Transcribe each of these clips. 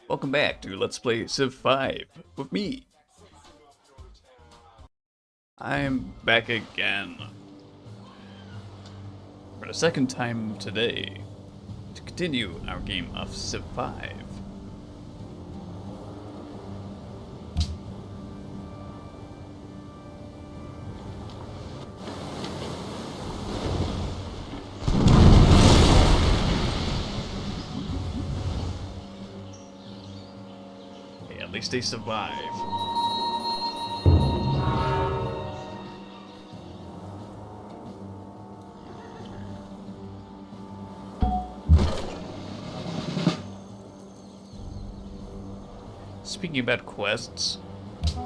Welcome back to Let's Play Civ 5 with me. I'm back again for the second time today to continue our game of Civ 5. Hey, at least they survive. Speaking about quests,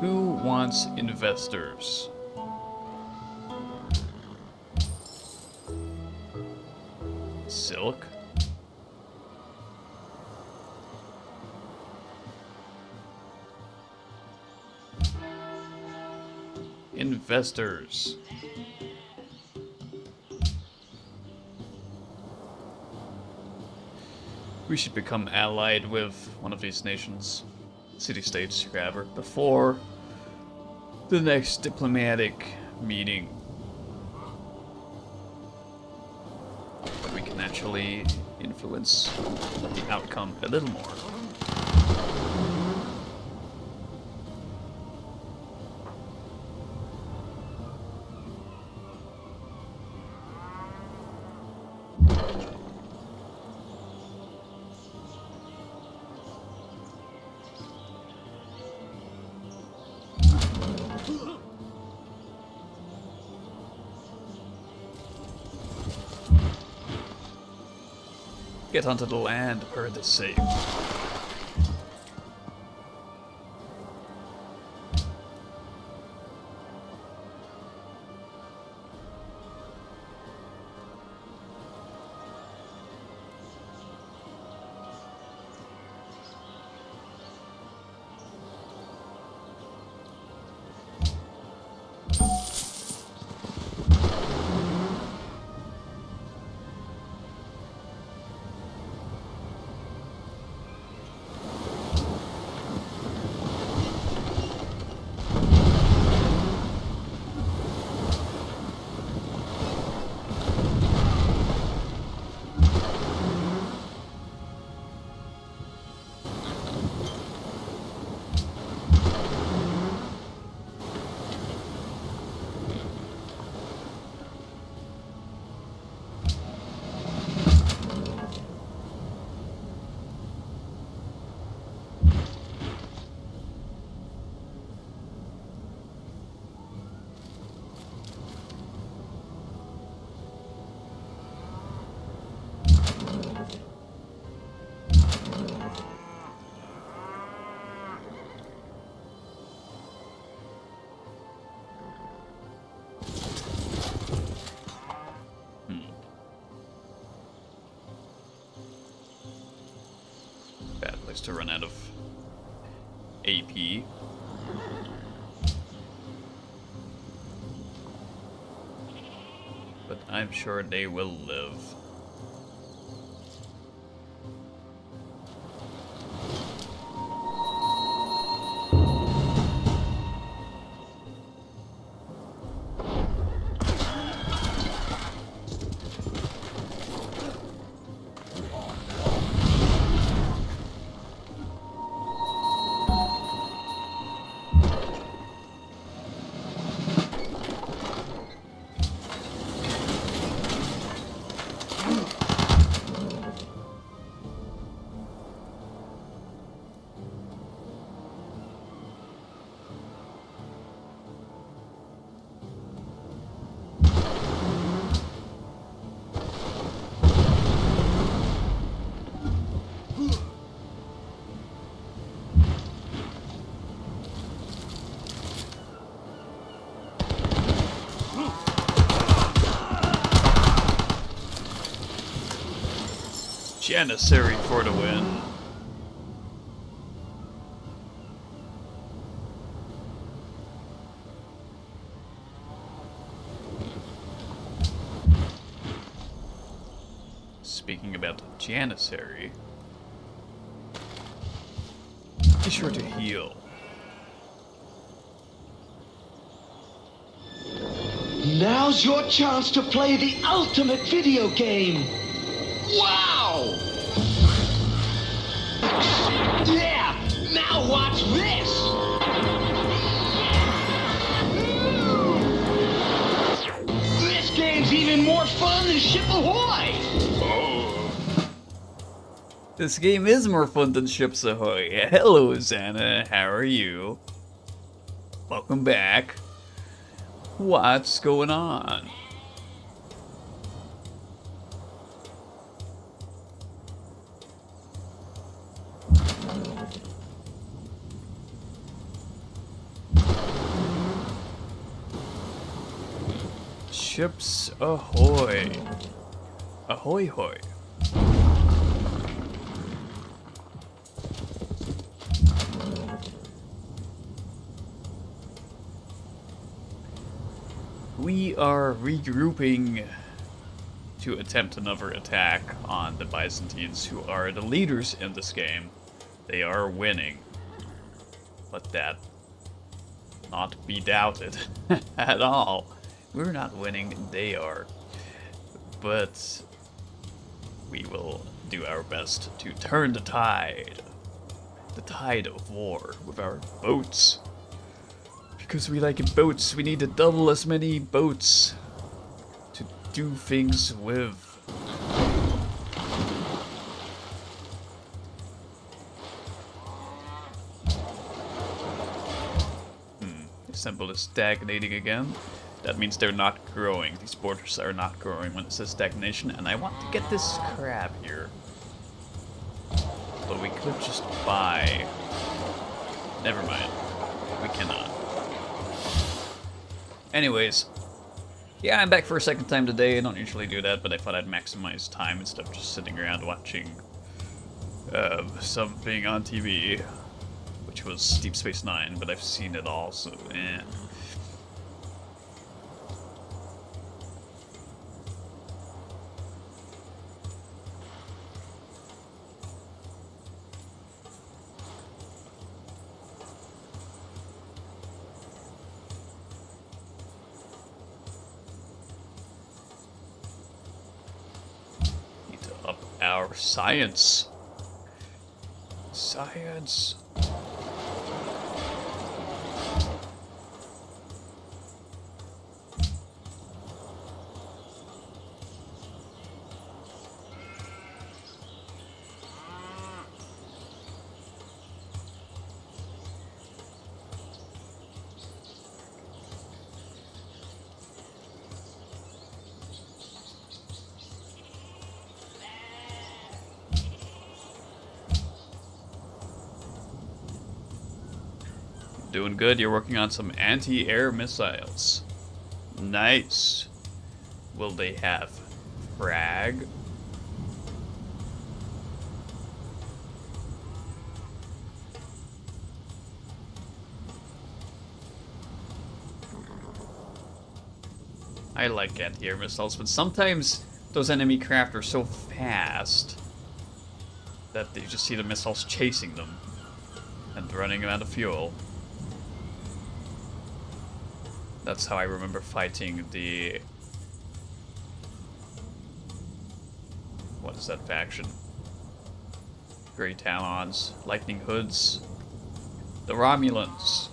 who wants investors? Silk? Investors. We should become allied with one of these nations. City-states, rather, before the next diplomatic meeting. But we can actually influence the outcome a little more. Get onto the land, Earth is safe. Bad place to run out of AP. But I'm sure they will live. Janissary for the win. Speaking about Janissary, Be sure to heal. Now's your chance to play the ultimate video game. Wow! Yeah! Now watch this! This game's even more fun than Ship Ahoy! This game is more fun than Ships Ahoy. Hello, Xana. How are you? Welcome back. What's going on? Ships Ahoy. Ahoy hoy. We are regrouping to attempt another attack on the Byzantines, who are the leaders in this game. They are winning. Let that not be doubted at all. We're not winning, they are. But we will do our best to turn the tide of war with our boats. Because we like boats, we need to double as many boats to do things with. The symbol is stagnating again. That means they're not growing. These borders are not growing when it says stagnation, and I want to get this crab here. But we could just buy. Never mind. We cannot. Anyways, yeah, I'm back for a second time today. I don't usually do that, but I thought I'd maximize time instead of just sitting around watching something on TV, which was Deep Space Nine, but I've seen it all, so eh. Our science. Science. Doing good. You're working on some anti-air missiles. Nice. Will they have frag? I like anti-air missiles, but sometimes those enemy craft are so fast that you just see the missiles chasing them and running out of fuel. That's how I remember fighting the... What is that faction? Grey Talons, Lightning Hoods, the Romulans.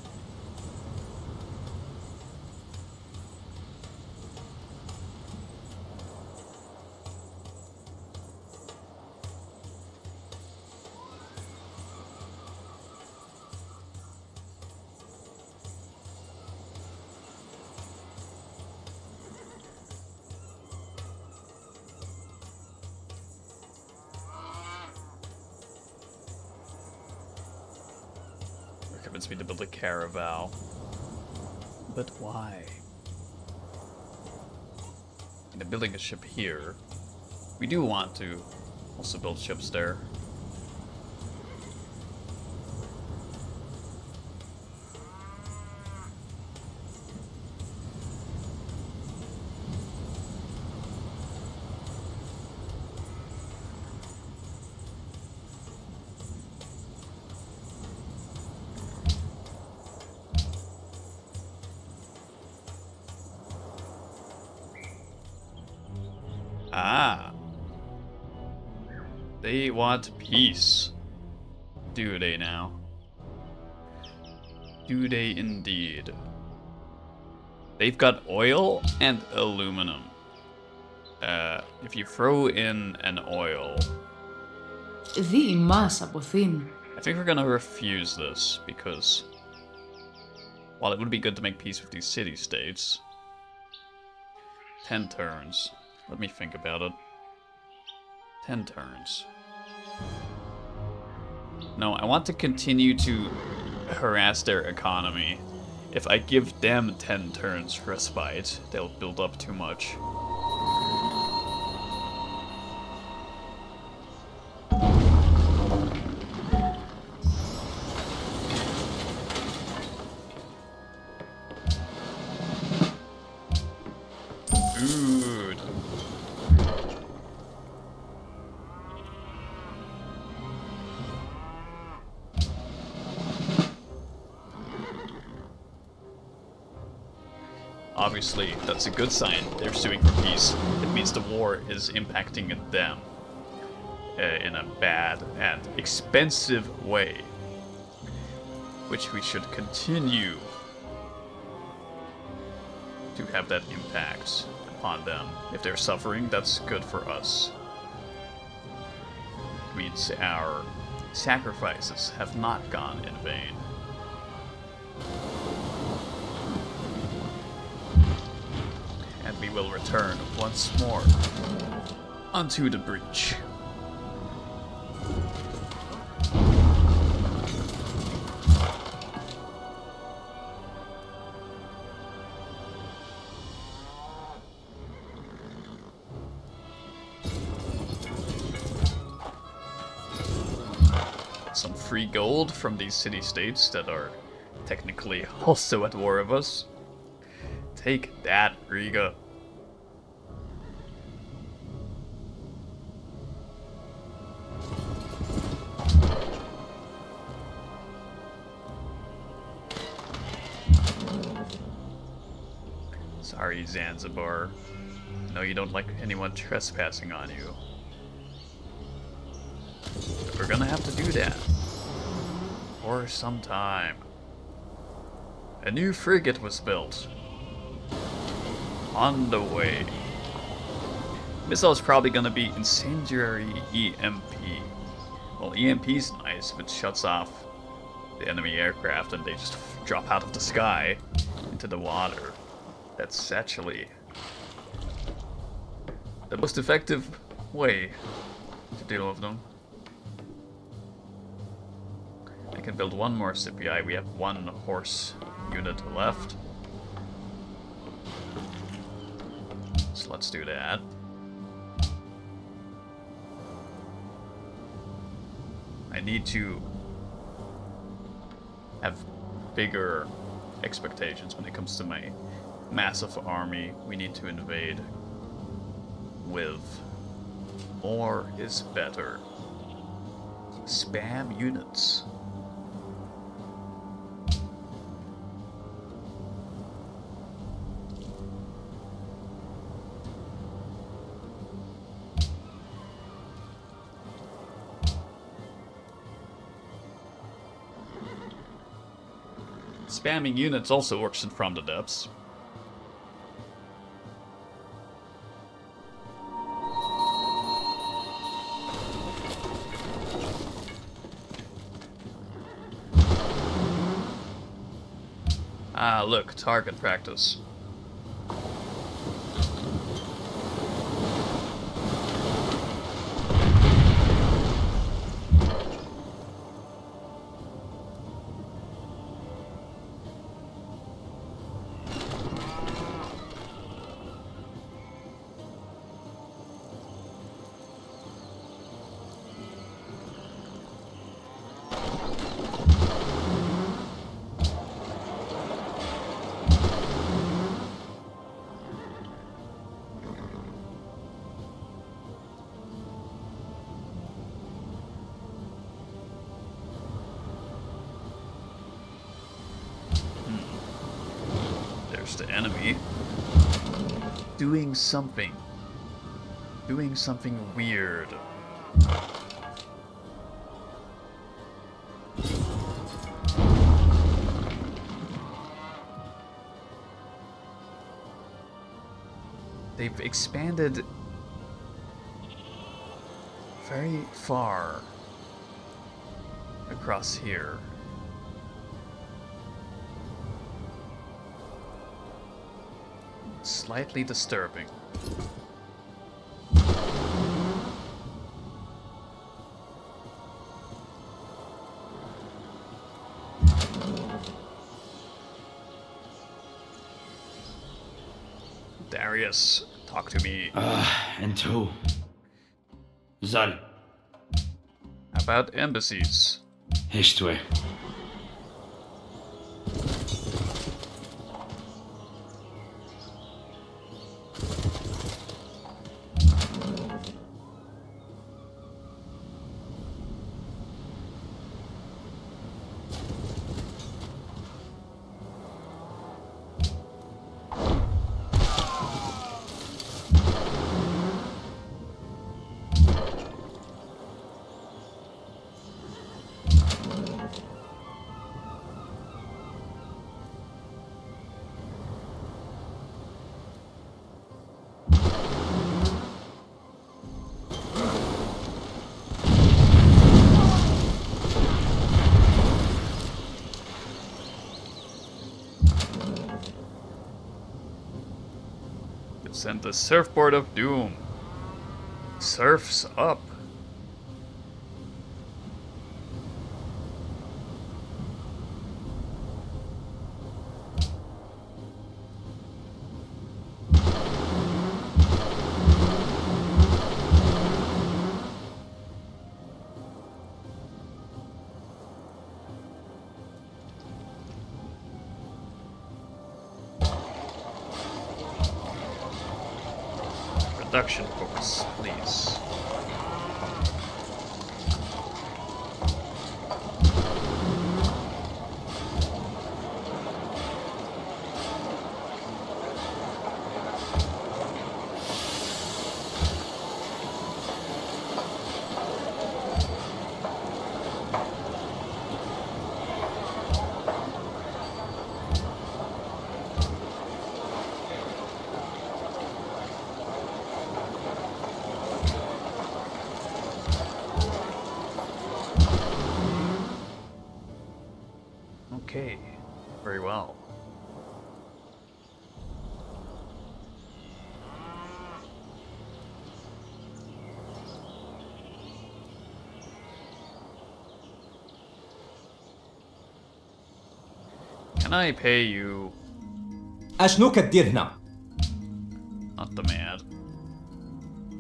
Recommends me to build a caravel. But why? And building a ship here. We do want to also build ships there. Ah. They want peace. Do they now? Do they indeed? They've got oil and aluminum. If you throw in an oil... Δι μας αποθήν. I think we're gonna refuse this, because... while it would be good to make peace with these city-states... 10 turns. Let me think about it. 10 turns. No, I want to continue to harass their economy. If I give them 10 turns respite, they'll build up too much. Dude. Obviously, that's a good sign. They're suing for peace. It means the war is impacting them in a bad and expensive way, which we should continue to have that impact upon them. If they're suffering, that's good for us. It means our sacrifices have not gone in vain. And we will return once more unto the breach. Some free gold from these city-states that are technically also at war with us. Take that, Riga. Sorry, Zanzibar. No, you don't like anyone trespassing on you. But we're gonna have to do that. For some time. A new frigate was built. On the way. Missile is probably gonna be incendiary EMP. Well, EMP's nice if it shuts off the enemy aircraft and they just drop out of the sky into the water. That's actually the most effective way to deal with them. I can build one more CPI. We have one horse unit left. So let's do that. I need to have bigger expectations when it comes to my massive army. We need to invade with more is better. Spam units. Spamming units also works in From the Depths. Ah, look, target practice. The enemy doing something. doing something weird. They've expanded very far across here. Slightly disturbing. Darius, talk to me. انت هو زال How about embassies? ايش توي؟ Send the surfboard of doom. Surfs up. Production focus, please. Okay, very well. Can I pay you? أشنو كدير هنا؟ Not demand.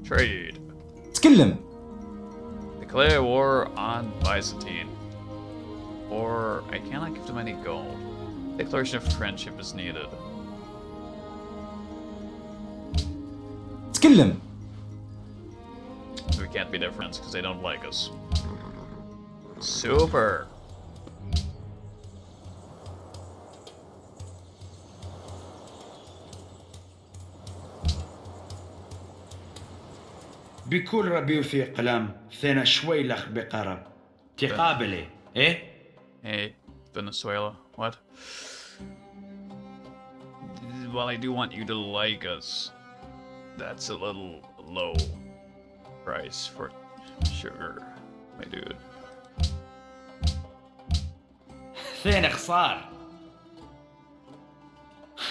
Trade. تكلم. Declare war on Byzantine. Or I cannot give them any gold. Declaration of friendship is needed. تكلم. We can't be their friends because they don't like us. Super. بكل ربيع في قلم ثنا شوي لخ بقرب تقابله ايه Hey, Venezuela. What? While I do want you to like us, that's a little low price for sugar, my dude. ثنا خسار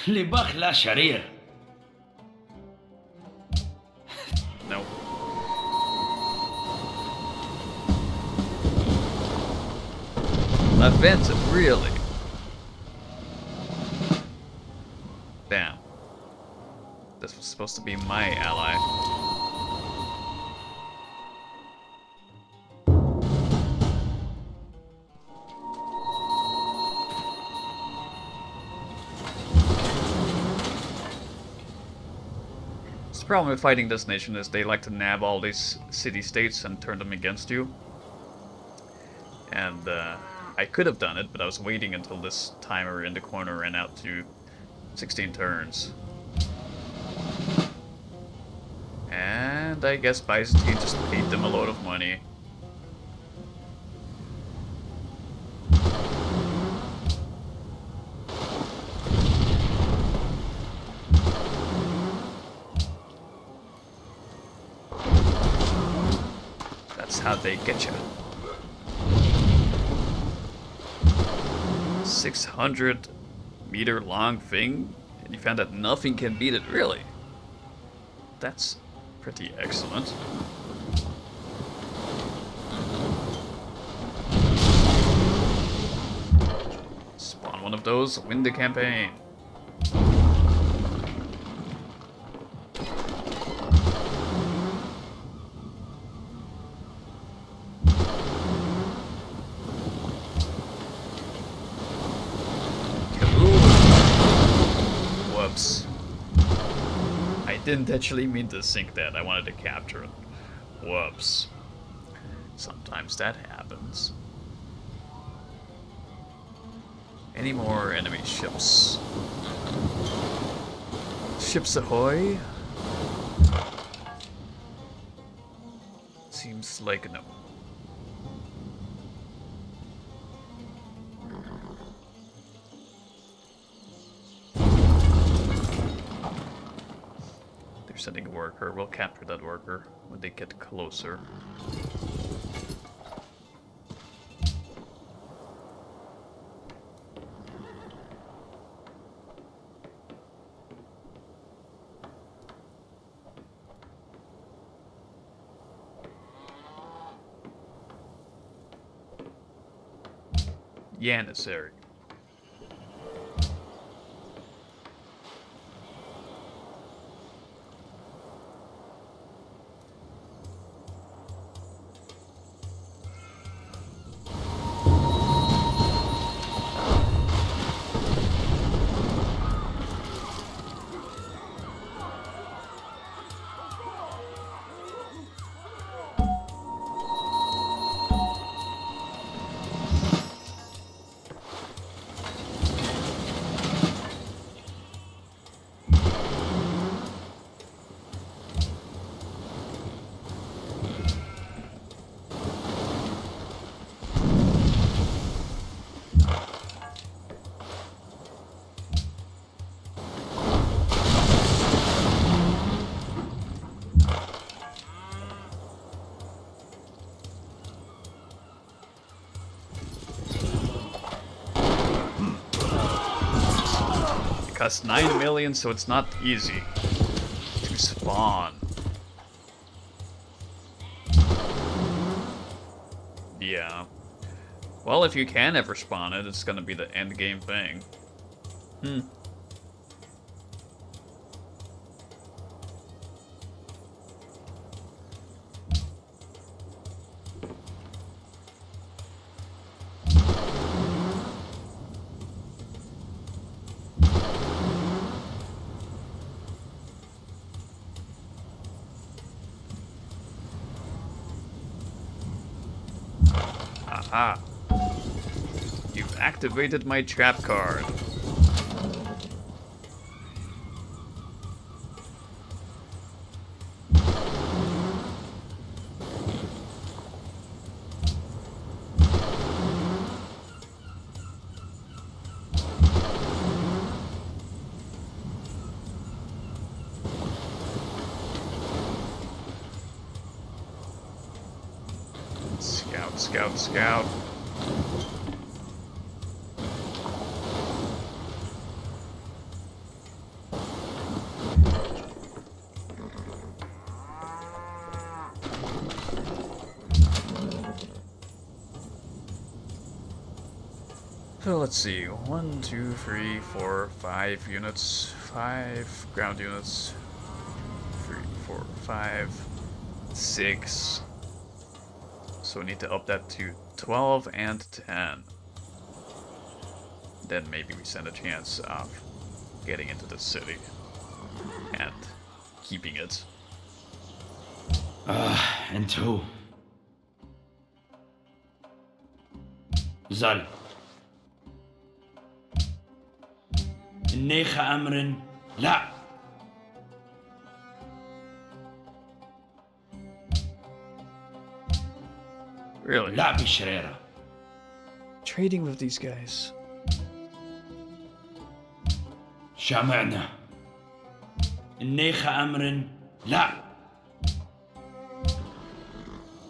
لبخ لا شرير No. Offensive, really? Damn. This was supposed to be my ally. The problem with fighting this nation is they like to nab all these city-states and turn them against you. And, I could have done it, but I was waiting until this timer in the corner ran out to 16 turns. And And I guess Byzantine just paid them a load of money. That's how they get you. 600-meter long thing, and you found that nothing can beat it, really? That's pretty excellent. Spawn one of those, win the campaign. Whoops. I didn't actually mean to sink that. I wanted to capture it. Whoops. Sometimes that happens. Any more enemy ships? Ships ahoy? Seems like no. They're sending a worker. We'll capture that worker when they get closer. Janissary. Costs 9 million, so it's not easy to spawn. Yeah. Well, if you can ever spawn it, it's gonna be the end game thing. Aha. You've activated my trap card. Scout, scout, scout. So let's see, 1, 2, 3, 4, 5 units, 5 ground units, 3, 4, 5, 6. So we need to up that to 12 and 10. Then maybe we stand a chance of getting into the city and keeping it. انتو زل النيخ أمر لا Really? لعبة شريرة. Trading with these guys. شامعنا. النيخة أمر لا.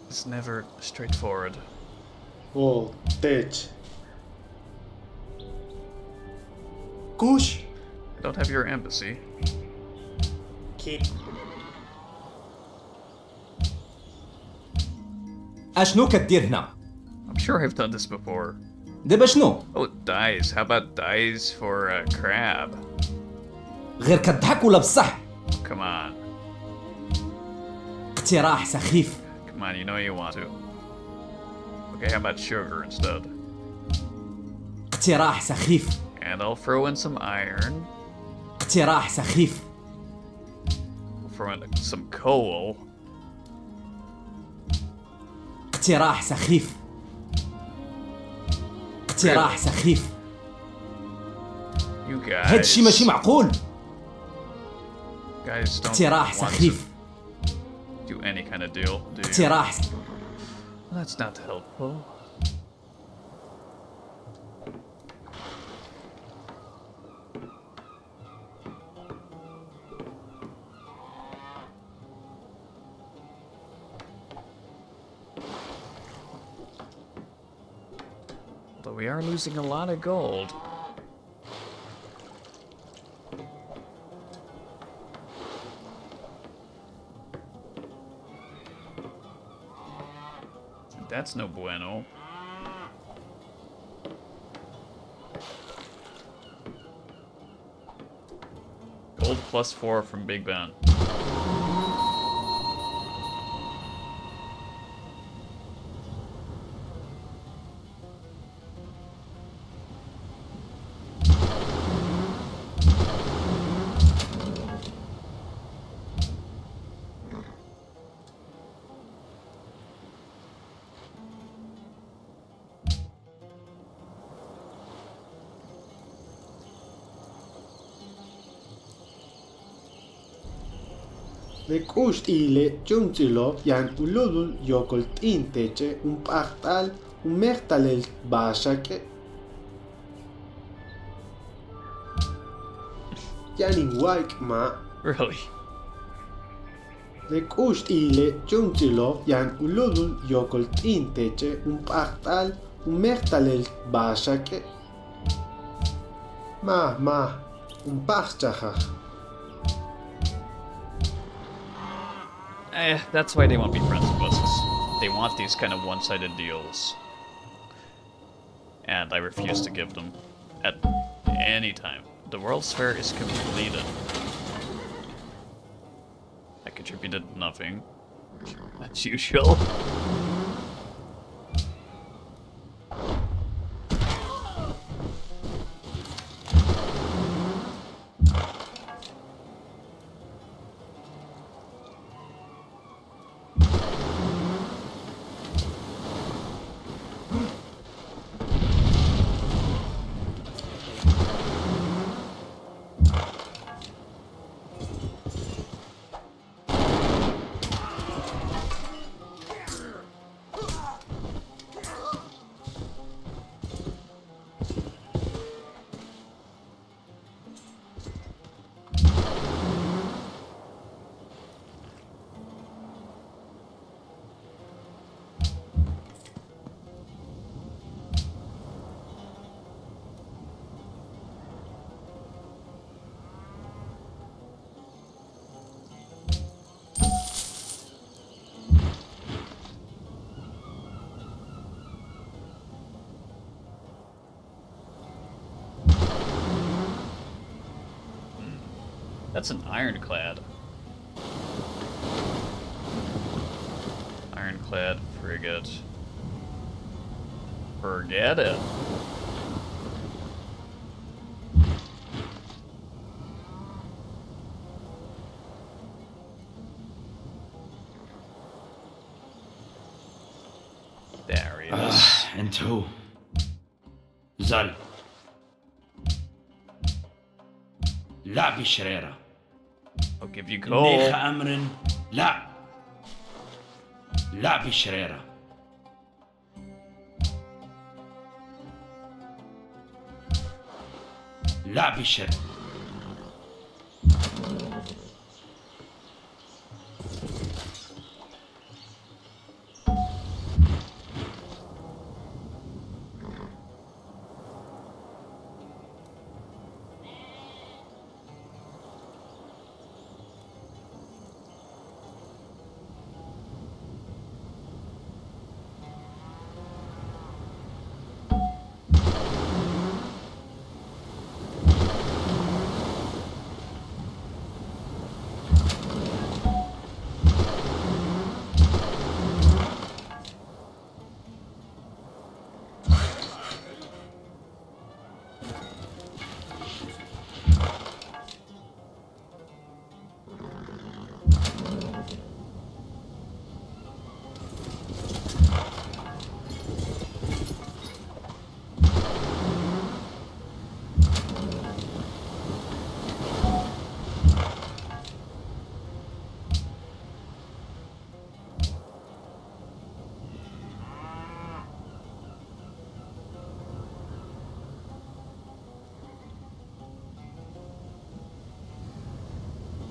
It's never straightforward. Oh, tech. كوش. I don't have your embassy. كي. أشنو كدير هنا؟ I'm sure I've done this before. دابا شنو؟ Oh, dice. How about dice for a crab? غير كضحك ولا بصح؟ Come on. اقتراح سخيف. Come on, you know you want to. Okay, how about sugar instead? اقتراح سخيف. And I'll throw in some iron. اقتراح سخيف. I'll throw in some coal. اقتراح سخيف. اقتراح سخيف. You guys. هادشي ماشي معقول. Guys don't اقتراح want سخيف. to do any kind of deal, do you? اقتراح That's not helpful. Although we are losing a lot of gold. That's no bueno. Gold +4 from Big Ben. Nekust ile juntilo yan ululul yokolt inteche un pachtal un mertalel basake. Yanin waik ma. Really? Nekust ile juntilo yan ululul yokolt inteche un pachtal un mertalel basake. Ma un pachacha. That's why they won't be friends with us. They want these kind of one-sided deals. And I refuse to give them at any time. The World's Fair is completed. I contributed nothing. As usual. That's an ironclad. Ironclad frigate. Forget it. There he is. انت هو. زل. لعبة شريرة. I'll give you coal. النيخة أمر لا. لعبة شريرة. لا بشر.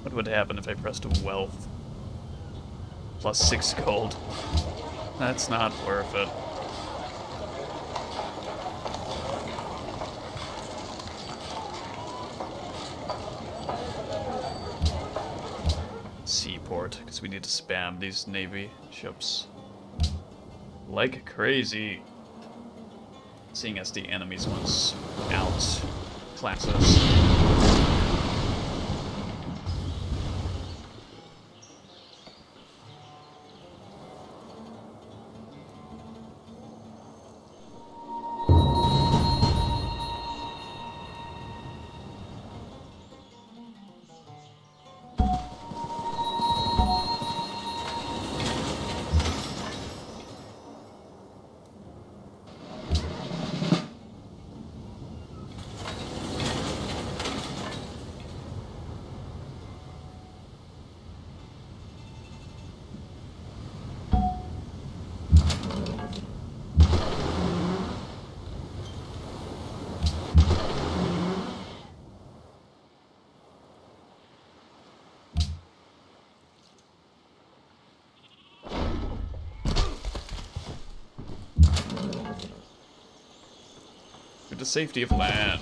What would happen if I pressed wealth? Plus 6 gold. That's not worth it. Seaport, because we need to spam these navy ships like crazy. Seeing as the enemy's ones outclass us. To the safety of land.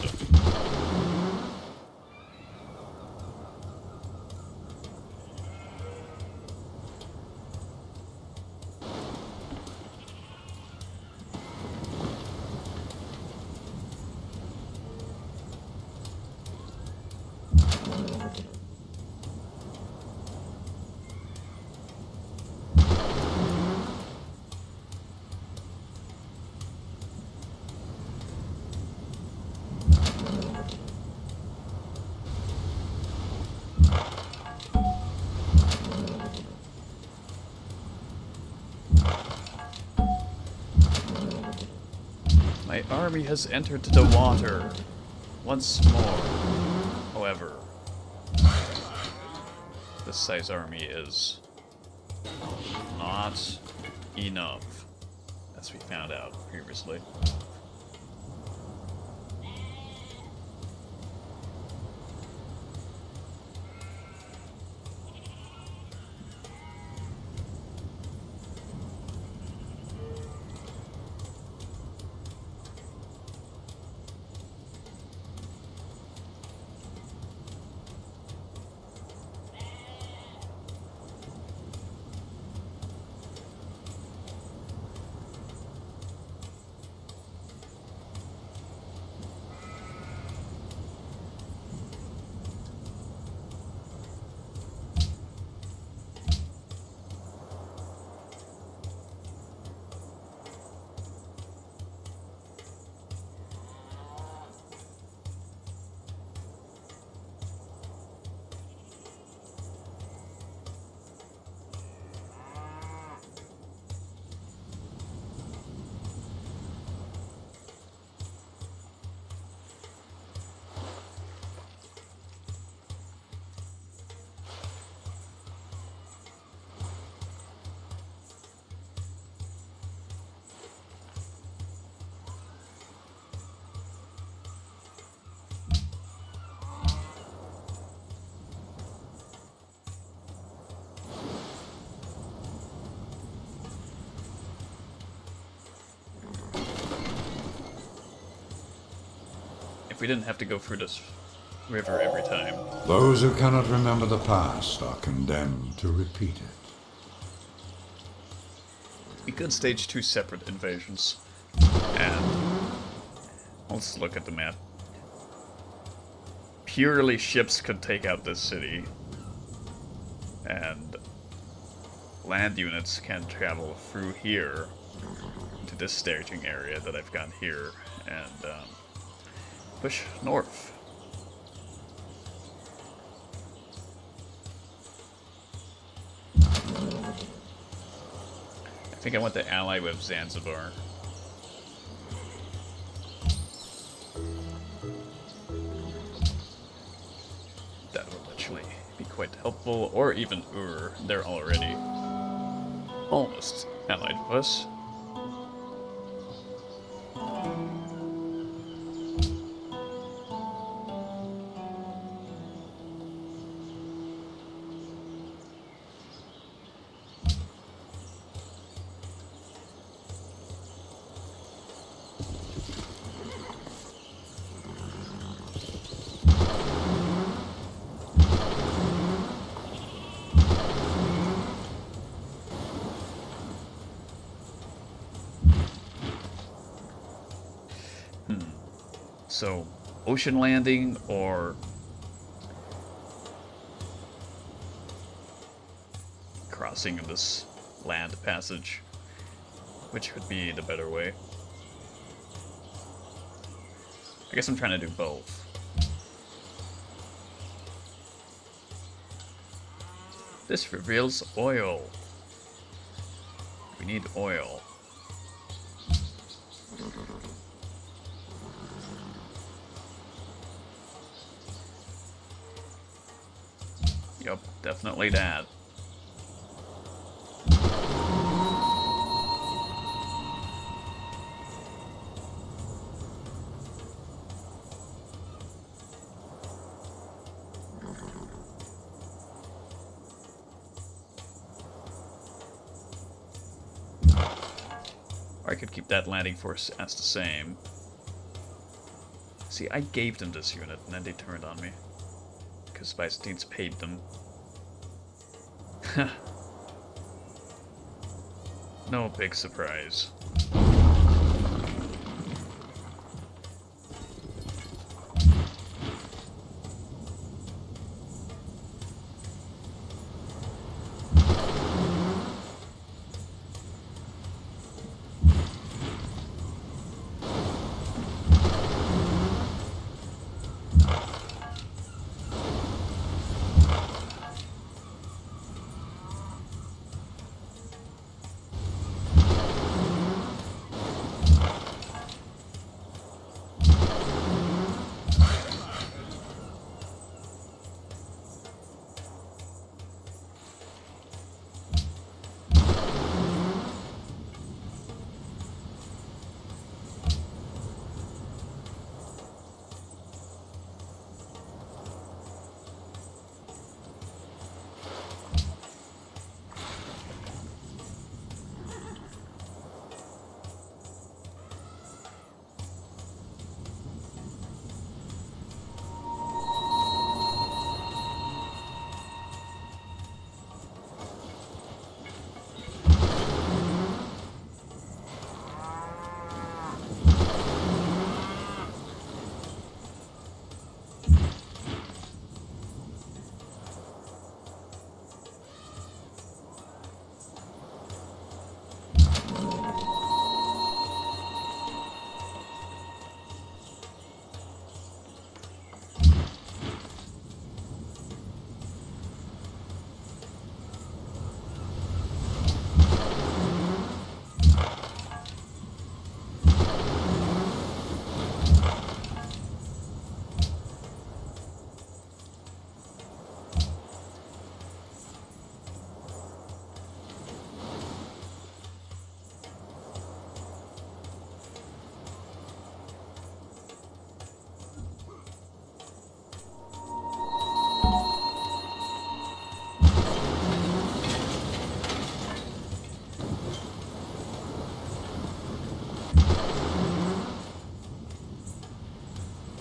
My army has entered the water once more. However, this size army is not enough, as we found out previously. If we didn't have to go through this river every time. Those who cannot remember the past are condemned to repeat it. We could stage 2 separate invasions. And let's look at the map. Purely ships could take out this city. And land units can travel through here to this staging area that I've got here and push north. I think I want to ally with Zanzibar. That will actually be quite helpful, or even Ur. They're already almost allied with us. So, ocean landing or crossing of this land passage, which would be the better way? I guess I'm trying to do both. This reveals oil. We need oil. Yep, definitely that. Or I could keep that landing force as the same. See, I gave them this unit and then they turned on me. Because Byzantines paid them. No big surprise.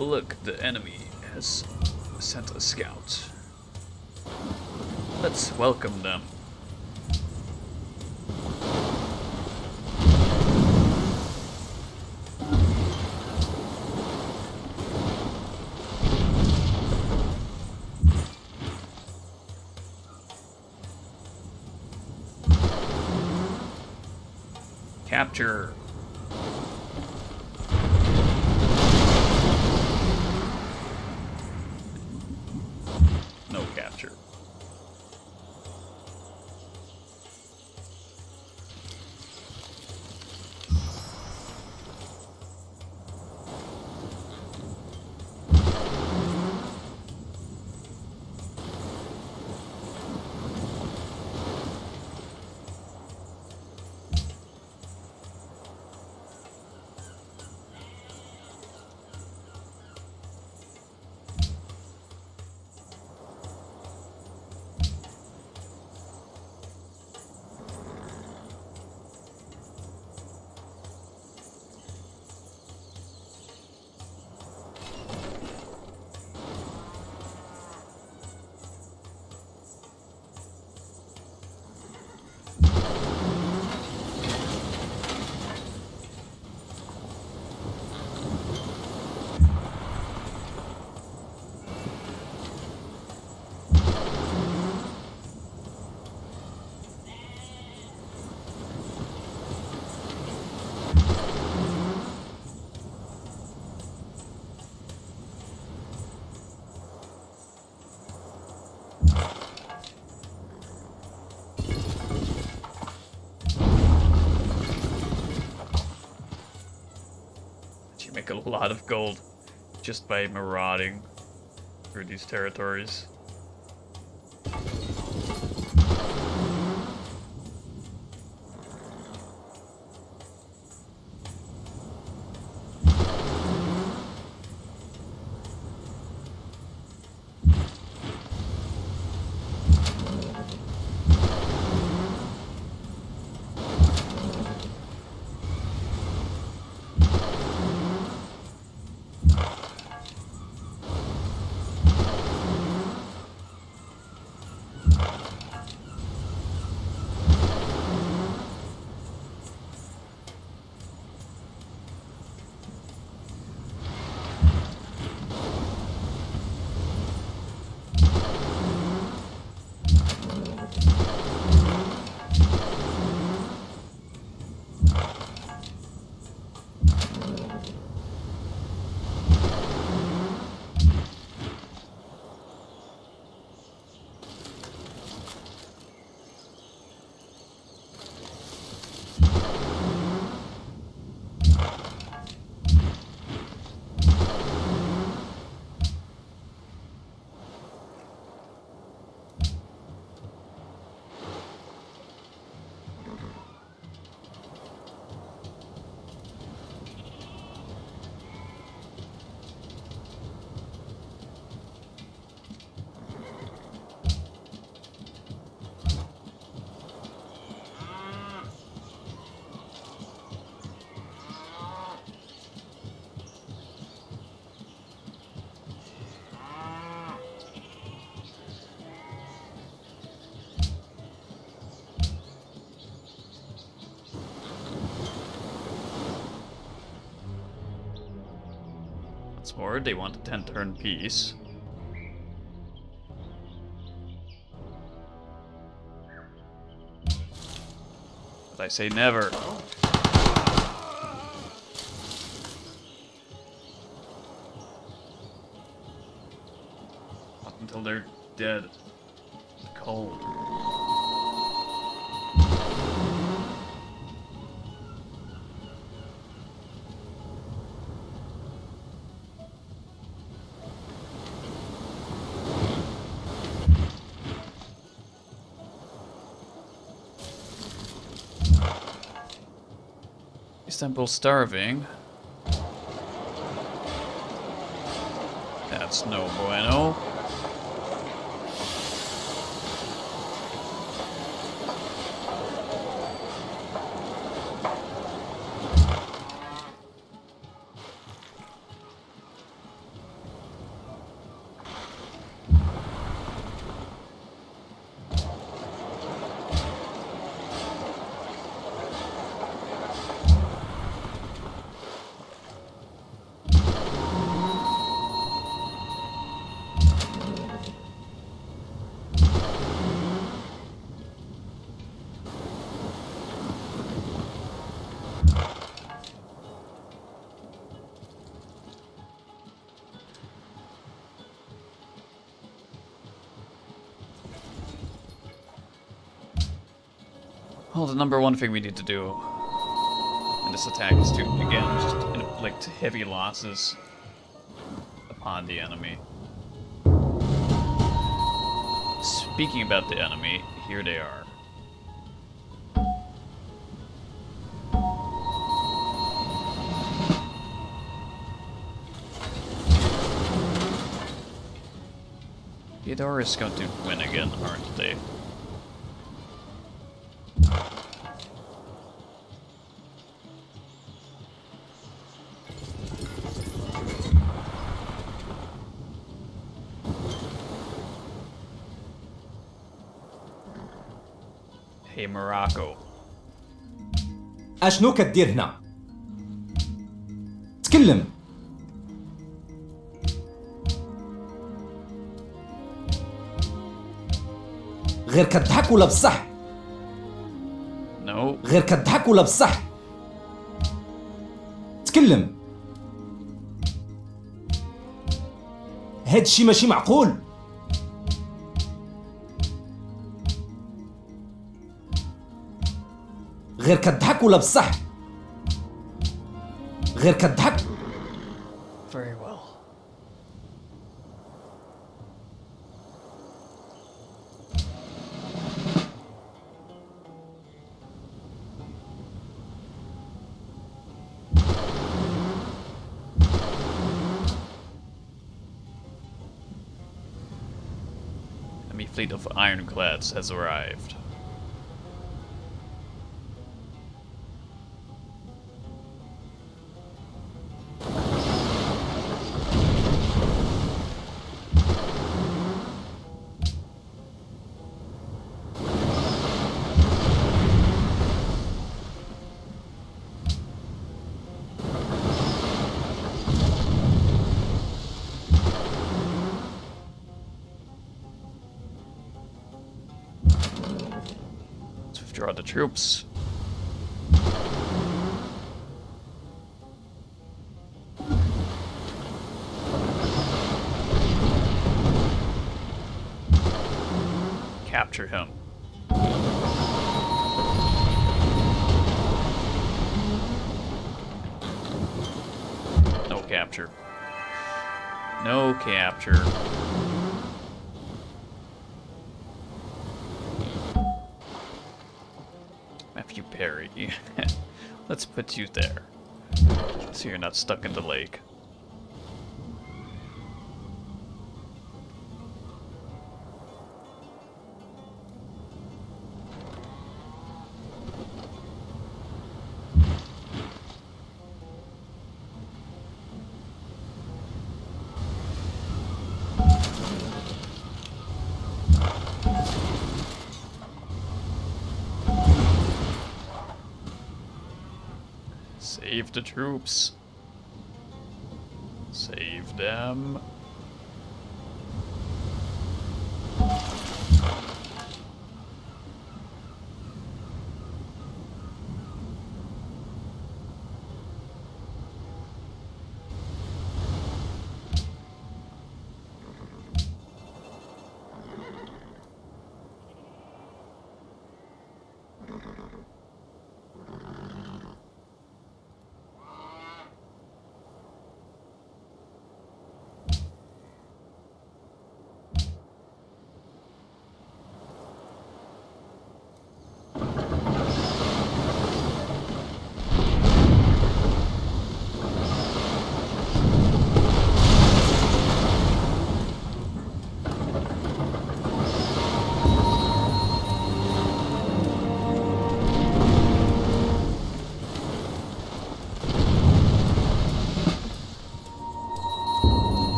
Oh look, the enemy has sent a scout. Let's welcome them. Capture. No capture. You make a lot of gold just by marauding through these territories. Once more, they want a 10-turn piece. But I say never. Not until they're dead. Cold. Temple starving. That's no bueno. Well, the number one thing we need to do in this attack is to, again, just inflict heavy losses upon the enemy. Speaking about the enemy, here they are. Theodore is going to win again, aren't they? Hey, Morocco. اشنو كدير هنا؟ تكلم. غير كضحك ولا بصح؟ No. غير كضحك ولا بصح؟ تكلم. هادشي ماشي معقول. غير كضحك ولا بصح؟ غير كضحك. Very well. Enemy fleet of ironclads has arrived. Let's withdraw the troops. Capture him. No capture. No capture. Matthew Perry. Let's put you there. So you're not stuck in the lake. Save the troops. Save them.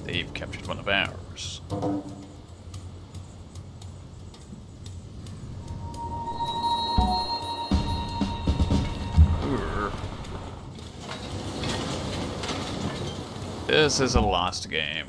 They've captured one of ours. Ooh. This is a lost game.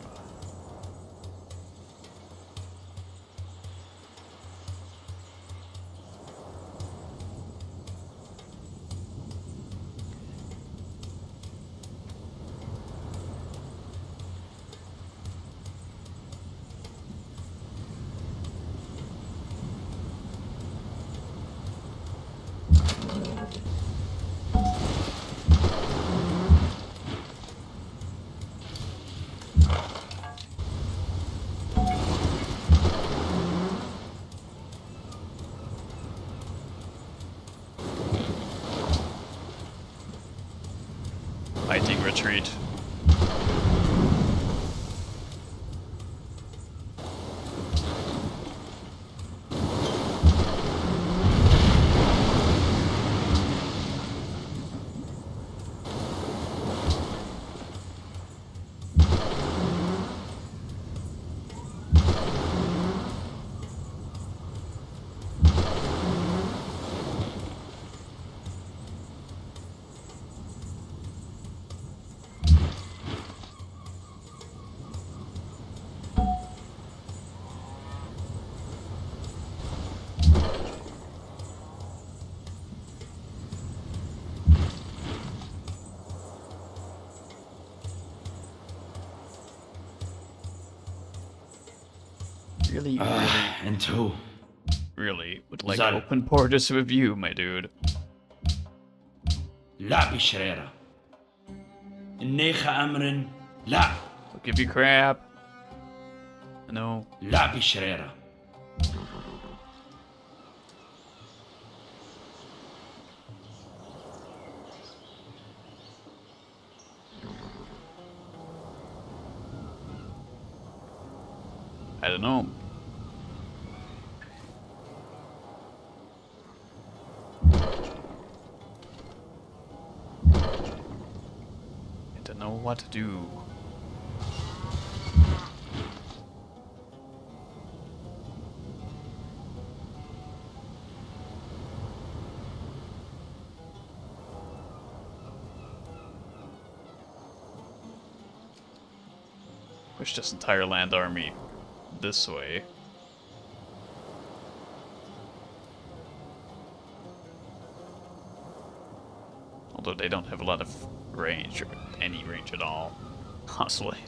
really, انتو really would like Zal. open borders with you, my dude. لا بشريرة النيخة أمر لا I'll give you crap. No. لا بشريرة I don't know. I don't know what to do. Push this entire land army this way. Although they don't have a lot of range, or any range at all, honestly.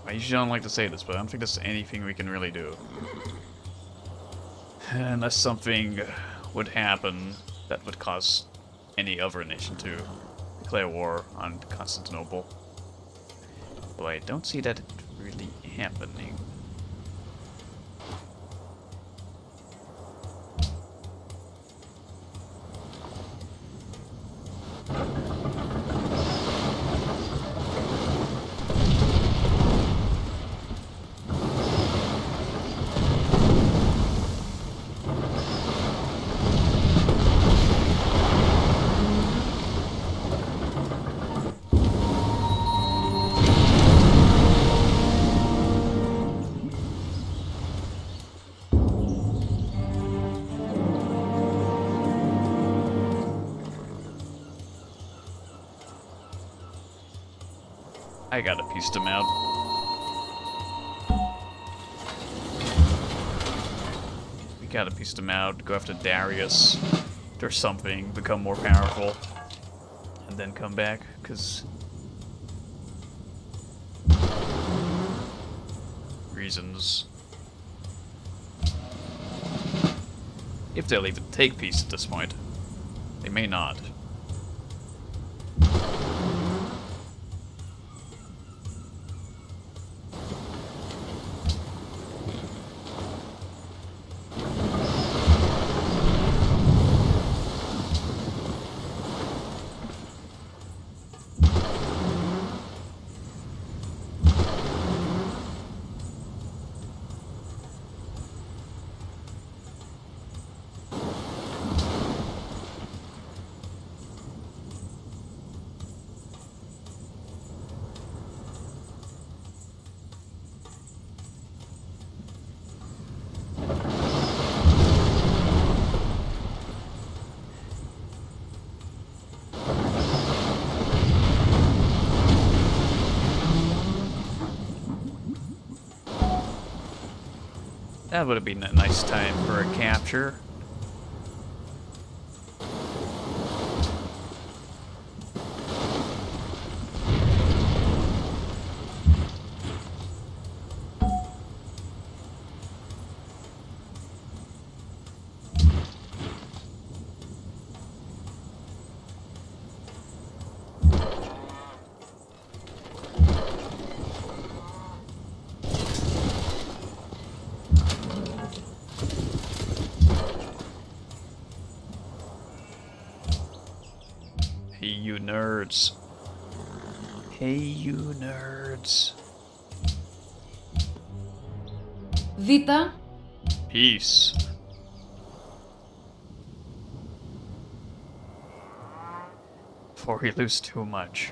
I usually don't like to say this, but I don't think there's anything we can really do. Unless something would happen that would cause any other nation to declare war on Constantinople. Though I don't see that really happening. I gotta piece them out. We gotta piece them out, go after Darius or something, become more powerful, and then come back, because reasons. If they'll even take peace at this point. They may not. That would have been a nice time for a capture. Hey, you nerds. Hey, you nerds. Β. Peace. Before we lose too much.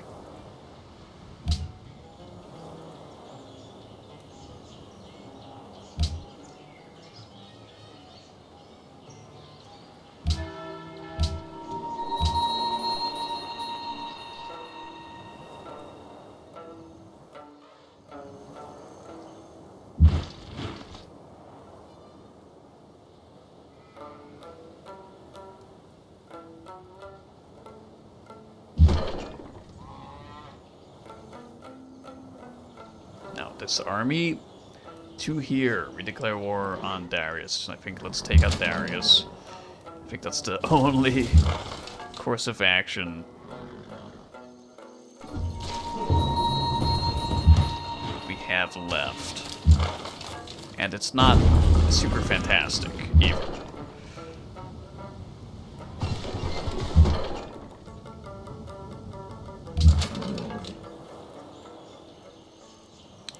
Now, this army to here. We declare war on Darius. I think let's take out Darius. I think that's the only course of action we have left. And it's not super fantastic either.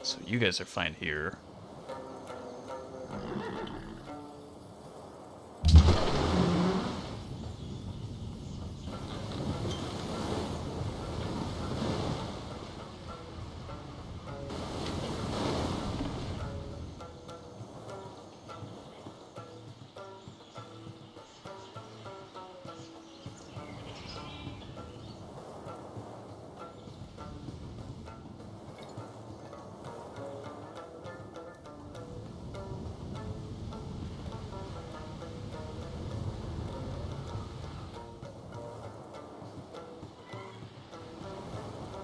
So you guys are fine here.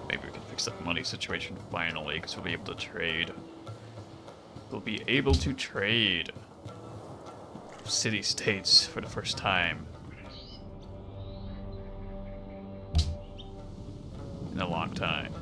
Maybe we can fix that money situation finally, because we'll be able to trade. We'll be able to trade city-states for the first time in a long time.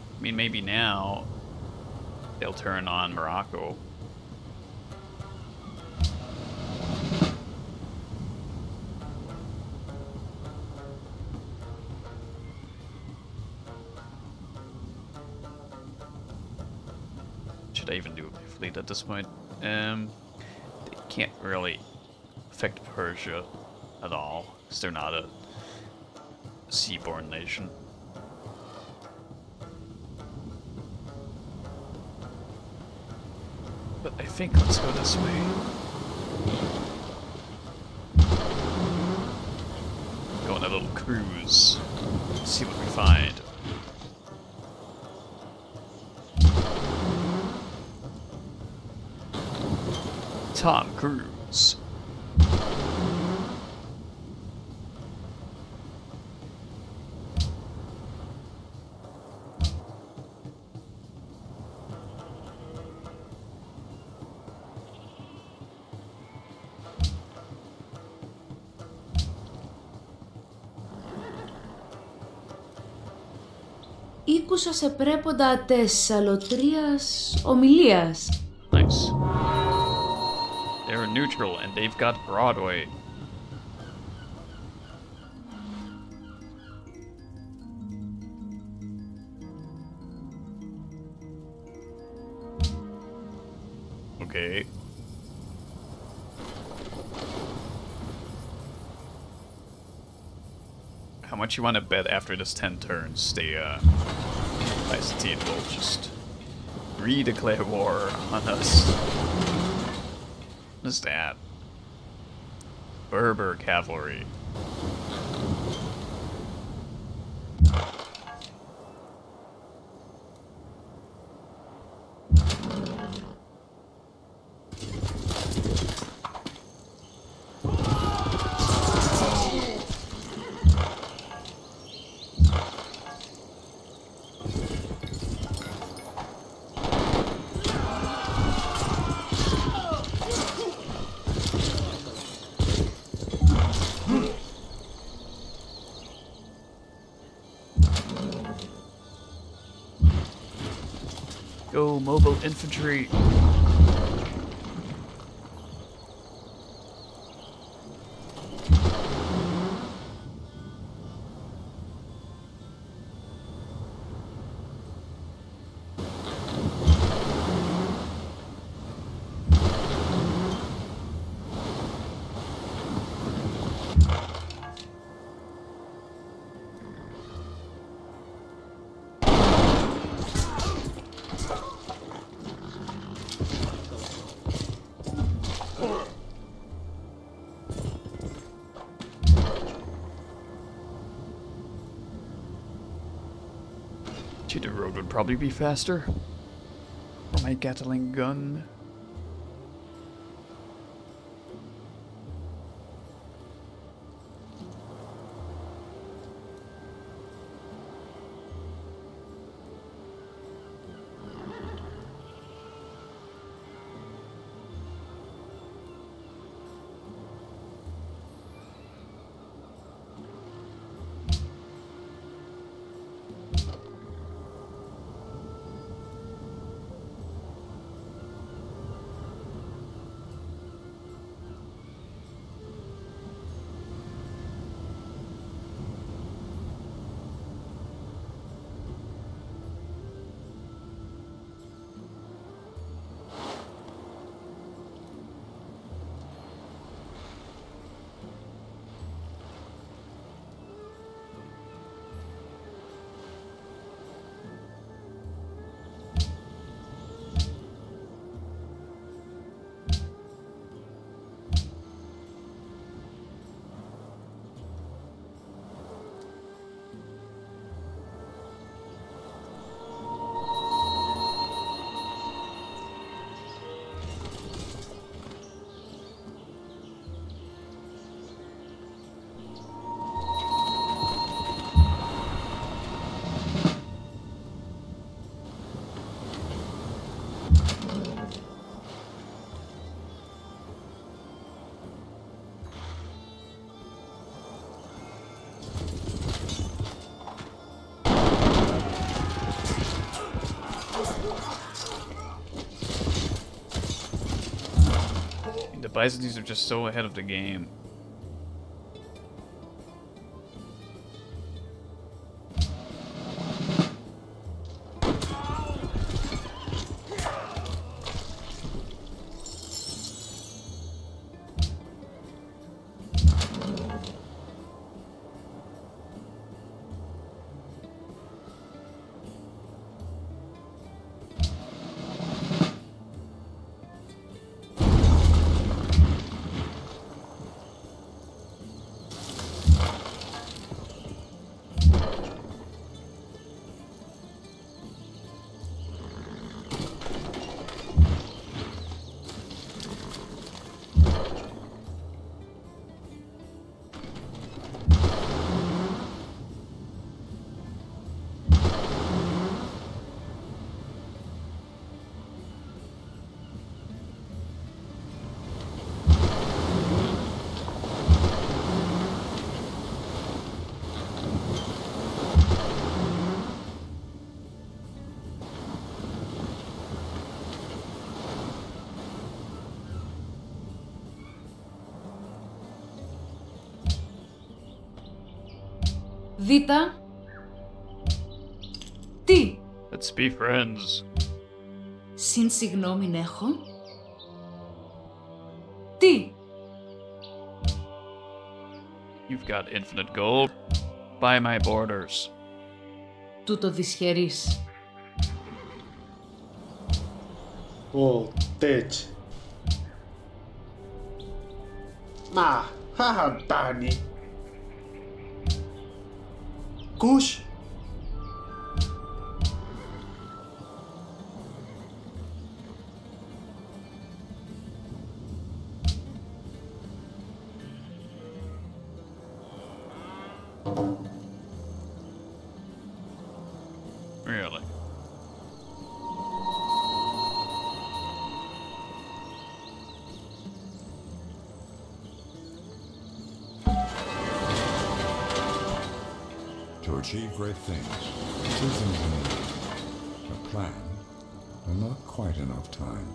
I mean, maybe now they'll turn on Morocco. should I even do my fleet at this point? They can't really affect Persia at all, because they're not a seaborne nation. But I think let's go this way. Go on a little cruise. See what we find. Tom Cruise. Ήκουσα σε πρέποντα Θεσσαλοτρίας ομιλίας. Nice. They're neutral and they've got Broadway. Okay. How much you want to bet after this 10 turns the Byzantine will just redeclare war on us? What is that? Berber cavalry. Go mobile infantry. Cheetah Road would probably be faster. For my Gatling gun. The Byzantines are just so ahead of the game. Β. Τι. Let's be friends. Συν συγγνώμην έχω. Τι. You've got infinite gold. Buy my borders. Τούτο δυσχερείς. Ο τέτς. Μα, χαχαντάνει. Κους. Really? To achieve great things, two things are needed. A plan, and not quite enough time.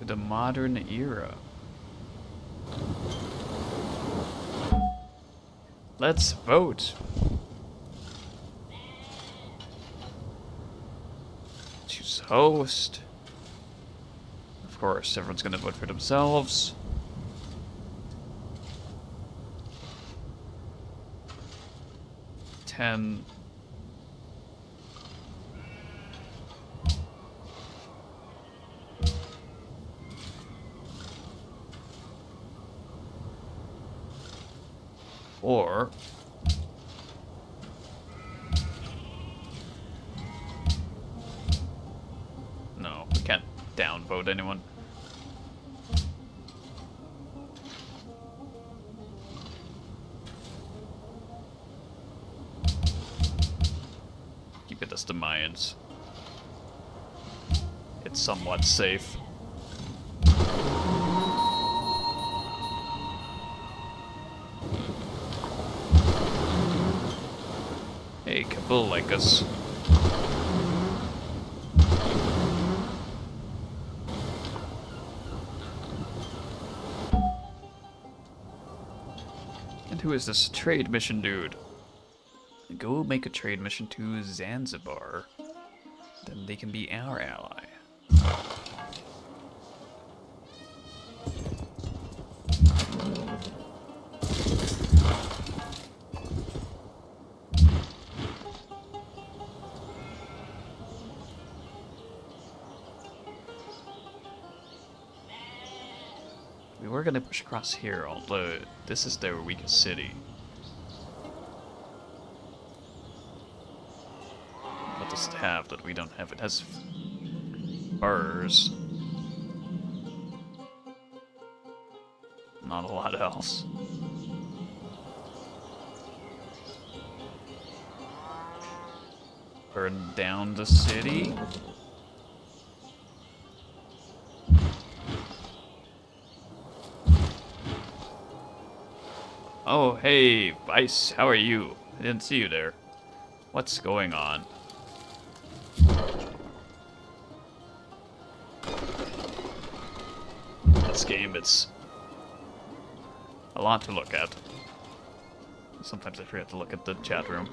The modern era. Let's vote. Choose Choose host. Of course, everyone's gonna vote for themselves. Ten. Or no, we can't downvote anyone. Keep it as the Mayans. It's somewhat safe. Hey, Kabul like us. And who is this trade mission dude? Go make a trade mission to Zanzibar. Then they can be our ally. We were gonna push across here, although this is their weakest city. What does it have that we don't have? It has furs. Not a lot else. Burn down the city? Oh, hey, Vice, how are you? I didn't see you there. What's going on? This game, it's a lot to look at. Sometimes I forget to look at the chat room.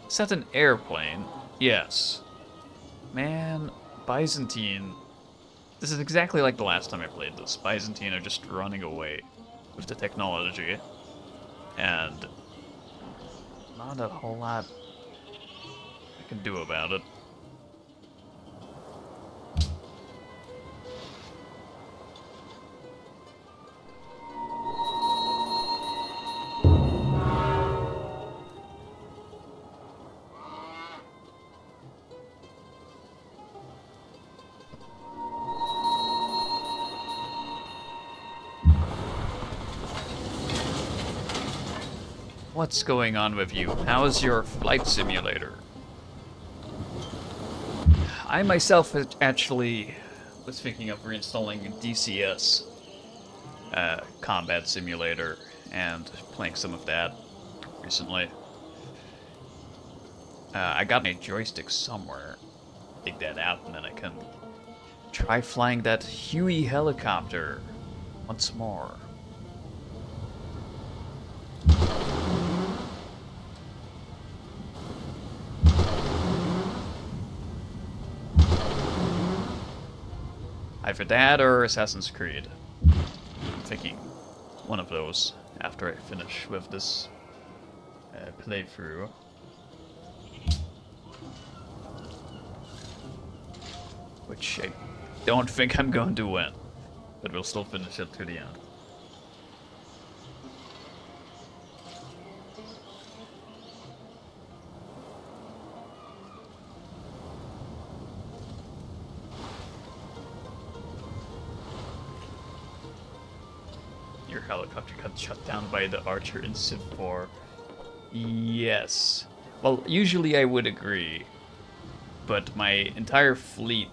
Is that an airplane? Yes. Man, Byzantine. This is exactly like the last time I played this. Byzantine are just running away with the technology. And not a whole lot I can do about it. What's going on with you? How's your flight simulator? I myself actually was thinking of reinstalling DCS combat simulator and playing some of that recently. I got my joystick somewhere. Take that out and then I can try flying that Huey helicopter once more. Either that or Assassin's Creed. I'm thinking one of those after I finish with this playthrough. Which I don't think I'm going to win, but we'll still finish it to the end. Your helicopter got shut down by the archer in Civ 4. Yes. Well, usually I would agree, but my entire fleet,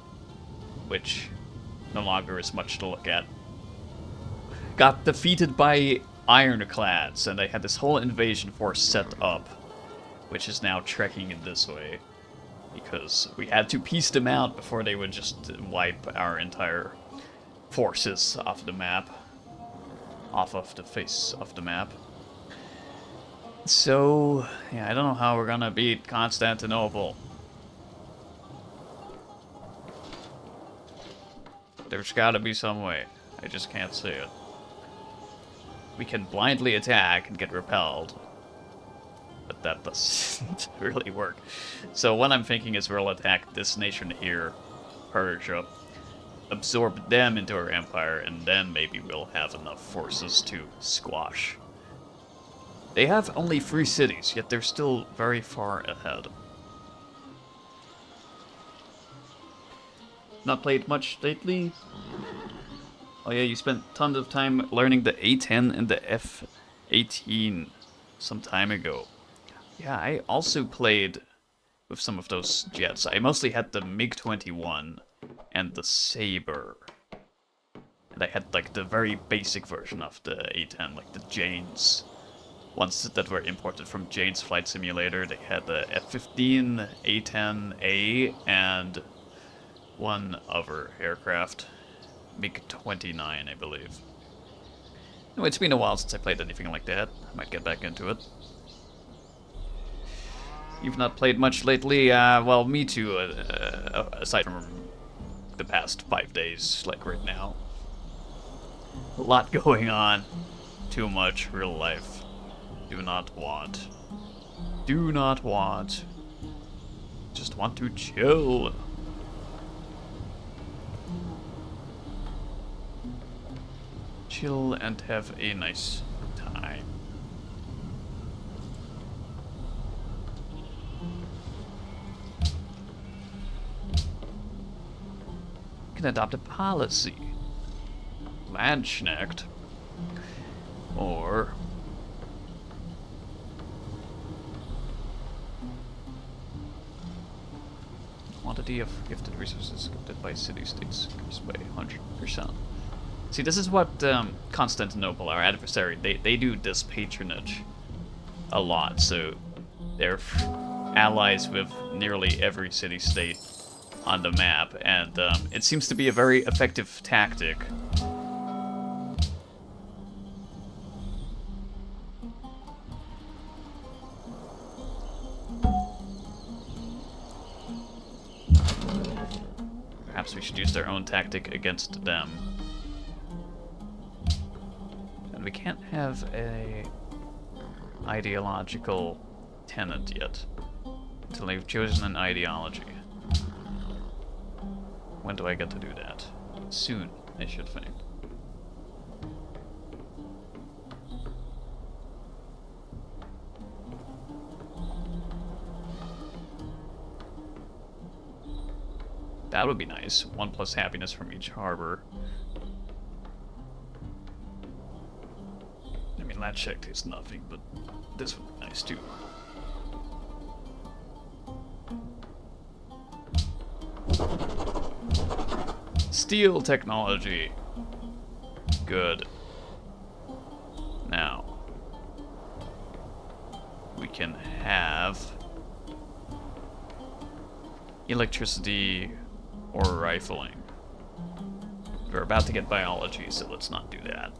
which no longer is much to look at, got defeated by ironclads, and I had this whole invasion force set up, which is now trekking in this way, because we had to piece them out before they would just wipe our entire forces off the map. Off of the face of the map. So, yeah, I don't know how we're gonna beat Constantinople. There's gotta be some way. I just can't see it. We can blindly attack and get repelled. But that doesn't really work. So what I'm thinking is we'll attack this nation here, Persia, absorb them into our empire, and then maybe we'll have enough forces to squash. They have only 3 cities, yet they're still very far ahead. Not played much lately? Oh yeah, you spent tons of time learning the A10 and the F18 some time ago. Yeah, I also played with some of those jets. I mostly had the MiG-21 and the Sabre. And I had like the very basic version of the A10, like the Janes. Ones that were imported from Jane's Flight Simulator. They had the F-15, A-10A, and one other aircraft. MiG-29, I believe. No, it's been a while since I played anything like that. I might get back into it. You've not played much lately? Well, me too, aside from the past 5 days, like right now. A lot going on. Too much real life. Do not want. Do not want. Just want to chill. Chill and have a nice time. You can adopt a policy. Landsknecht. Or quantity of gifted resources gifted by city-states increased by 100%. See, this is what Constantinople, our adversary, they do this patronage a lot, so they're allies with nearly every city-state on the map, and it seems to be a very effective tactic. Perhaps we should use their own tactic against them. And we can't have a ideological tenant yet, until they've chosen an ideology. When do I get to do that? Soon, I should think. That would be nice. 1+ happiness from each harbor. I mean, that check is nothing, but this would be nice too. Steel technology. Good. Now, we can have electricity or rifling. We're about to get biology, so let's not do that.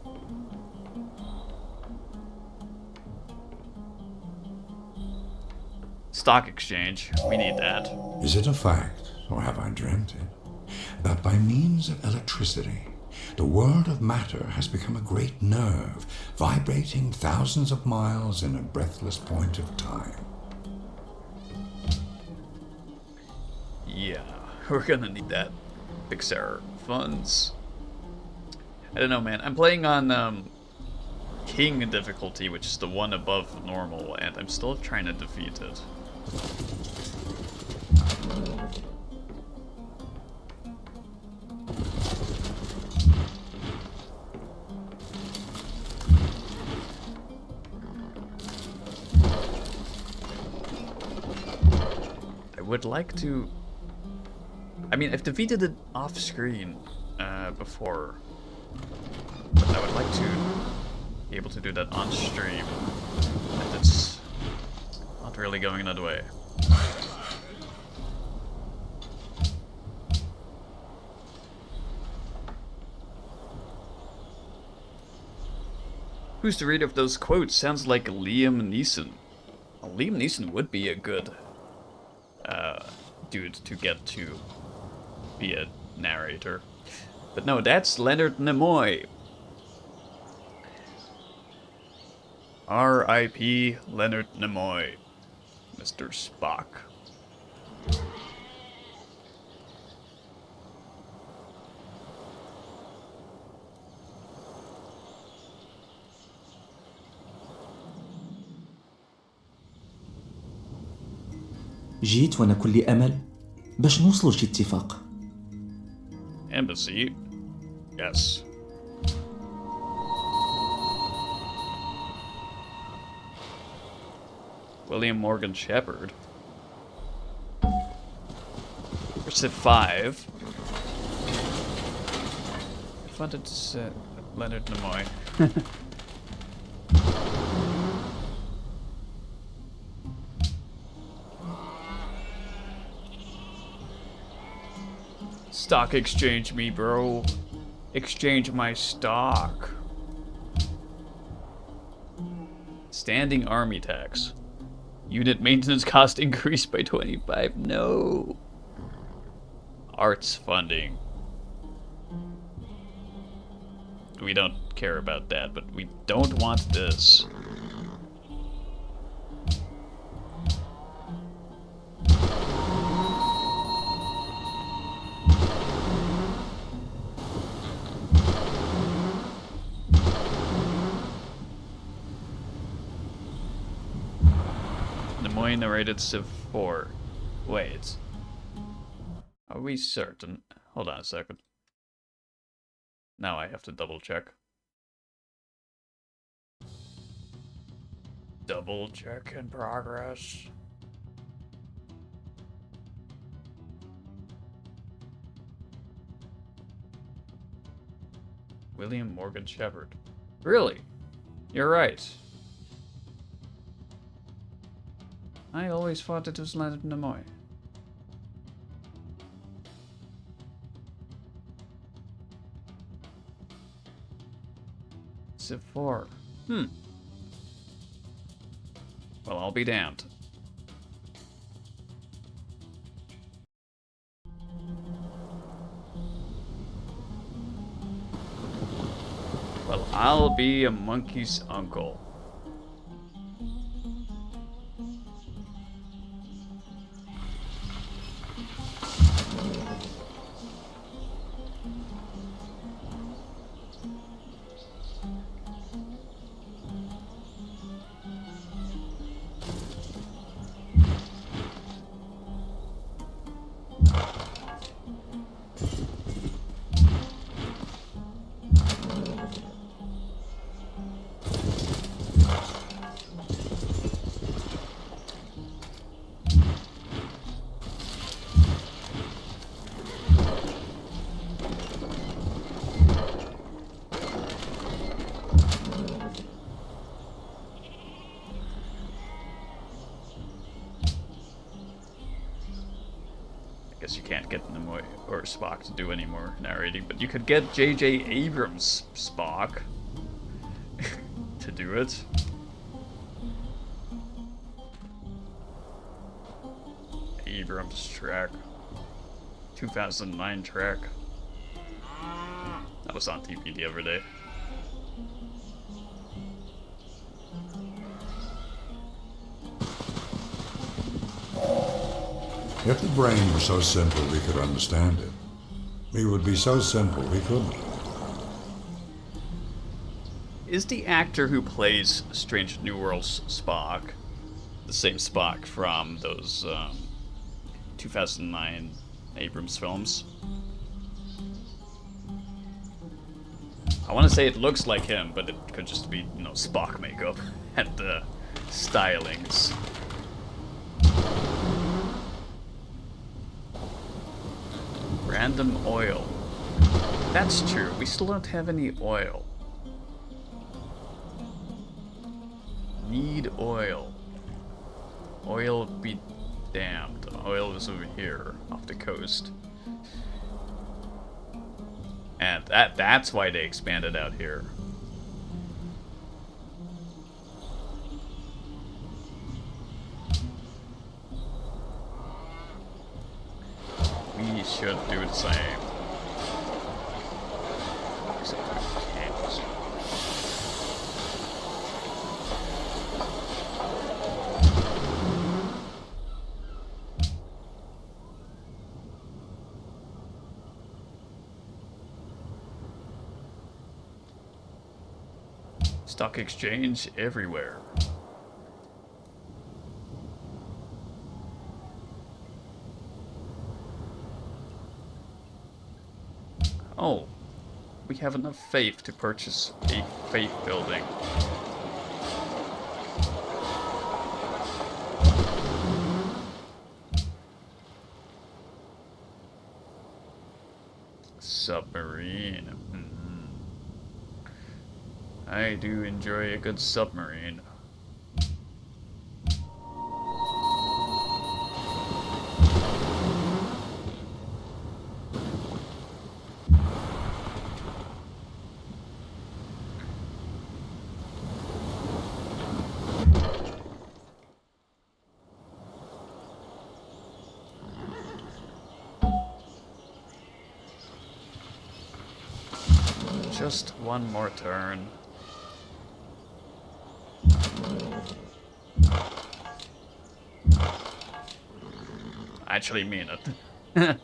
Stock exchange, we need that. Is it a fact, or have I dreamt it, that by means of electricity, the world of matter has become a great nerve, vibrating thousands of miles in a breathless point of time? Yeah, we're gonna need that. Pixar funds. I don't know, man. I'm playing on King difficulty, which is the one above normal, and I'm still trying to defeat it. I would like to... I mean, I've defeated it off-screen before, but I would like to be able to do that on-stream, and it's not really going that way. Who's to read of those quotes? Sounds like Liam Neeson. Well, Liam Neeson would be a good dude to get to be a narrator. But no, that's Leonard Nimoy. R.I.P. Leonard Nimoy. Mr. Spock. جيت وانا كلي امل باش نوصلوا لشي اتفاق. Embassy. Yes. William Morgan Shepherd. We're at 5. I funded Leonard Nimoy. Stock exchange me, bro. Exchange my stock. Standing army tax. Unit maintenance cost increased by 25. No. Arts funding. We don't care about that, but we don't want this. Nimoy narrated Civ 4. Wait. Are we certain? Hold on a second. Now I have to double check. Double check in progress. William Morgan Shepherd. Really? You're right. I always thought it was Leonard Nimoy. Civ 4. Well, I'll be damned. Well, I'll be a monkey's uncle. Guess you can't get Nimoy or Spock to do any more narrating, but you could get J.J. Abrams Spock to do it. Abrams Trek. 2009 Trek. That was on TV the other day. If the brain were so simple we could understand it, it would be so simple we couldn't. Is the actor who plays Strange New Worlds Spock the same Spock from those 2009 Abrams films? I want to say it looks like him, but it could just be, you know, Spock makeup and the stylings. Random oil. That's true. We still don't have any oil. Need oil. Oil be damned. Oil is over here, off the coast. And that's why they expanded out here. should do the same. Except we can't. Stock exchange everywhere. Oh, we have enough faith to purchase a faith building. Submarine. I do enjoy a good submarine. Just one more turn. I actually mean it.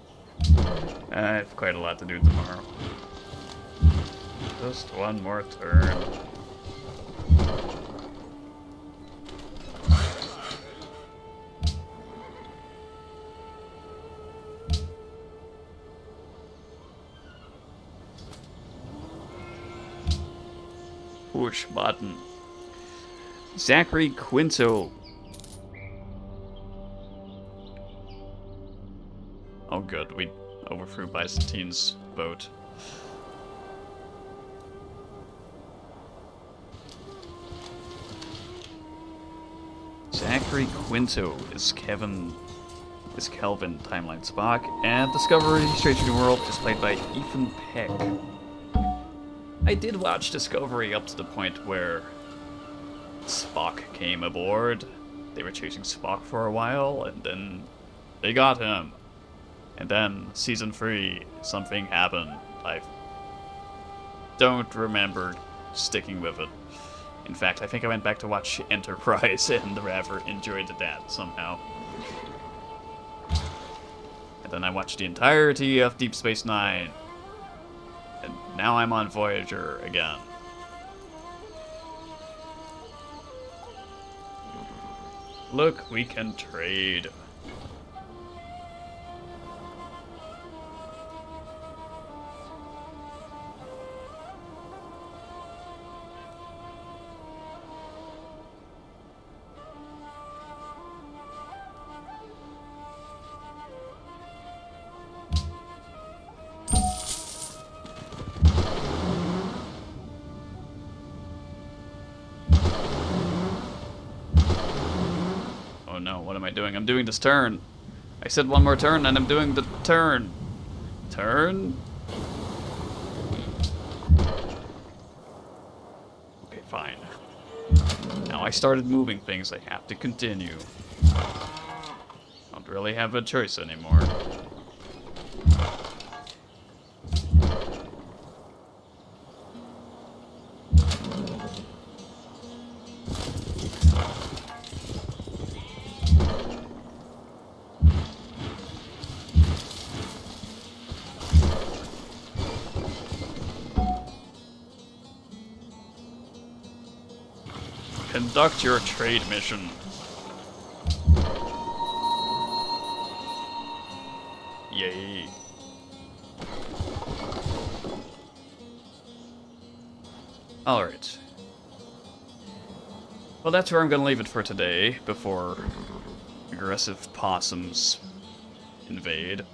I have quite a lot to do tomorrow. Just one more turn. Push button. Zachary Quinto. Oh good, we overthrew Byzantine's boat. Zachary Quinto is Kelvin Timeline Spock, and Discovery Strange New World is played by Ethan Peck. I did watch Discovery up to the point where Spock came aboard. They were chasing Spock for a while, and then they got him. And then, season 3, something happened. I don't remember sticking with it. In fact, I think I went back to watch Enterprise and rather enjoyed that somehow. And then I watched the entirety of Deep Space Nine. And now I'm on Voyager again. Look, we can trade. No, what am I doing? I'm doing this turn. I said one more turn and I'm doing the turn. Turn? Okay, fine. Now I started moving things, I have to continue. Don't really have a choice anymore. Conduct your trade mission. Yay. Alright. Well, that's where I'm gonna leave it for today, before aggressive possums invade.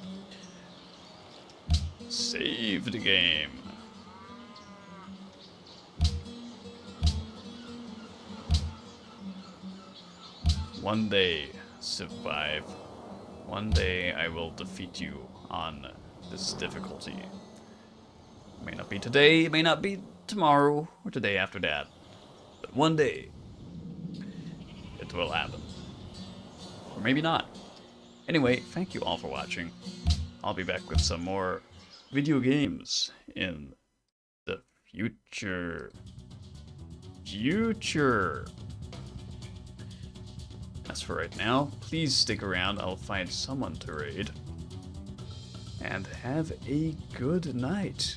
Save the game. One day, Civ 5. One day I will defeat you on this difficulty. It may not be today, it may not be tomorrow, or the day after that. But one day, it will happen. Or maybe not. Anyway, thank you all for watching. I'll be back with some more video games in the future. As for right now, please stick around. I'll find someone to raid. And have a good night.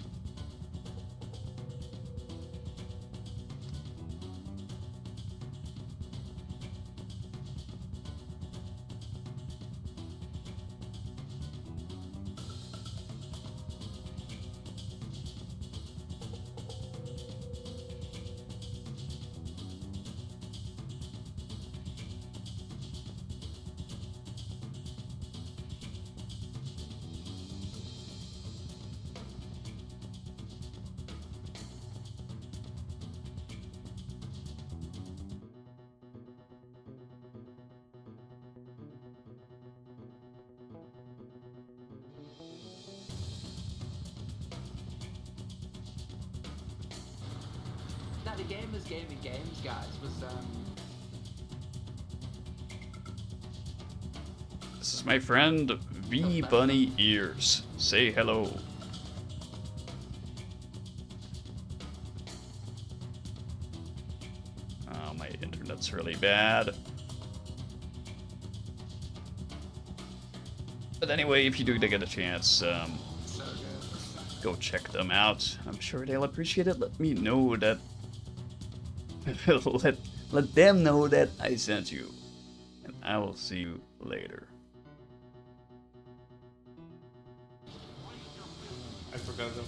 Now the gamers gaming games, guys, was This is my friend V Bunny Ears. Say hello. Oh, my internet's really bad. But anyway, if you do get a chance, so good. go check them out. I'm sure they'll appreciate it. Let me know that. let them know that I sent you. And I will see you later. I forgot them.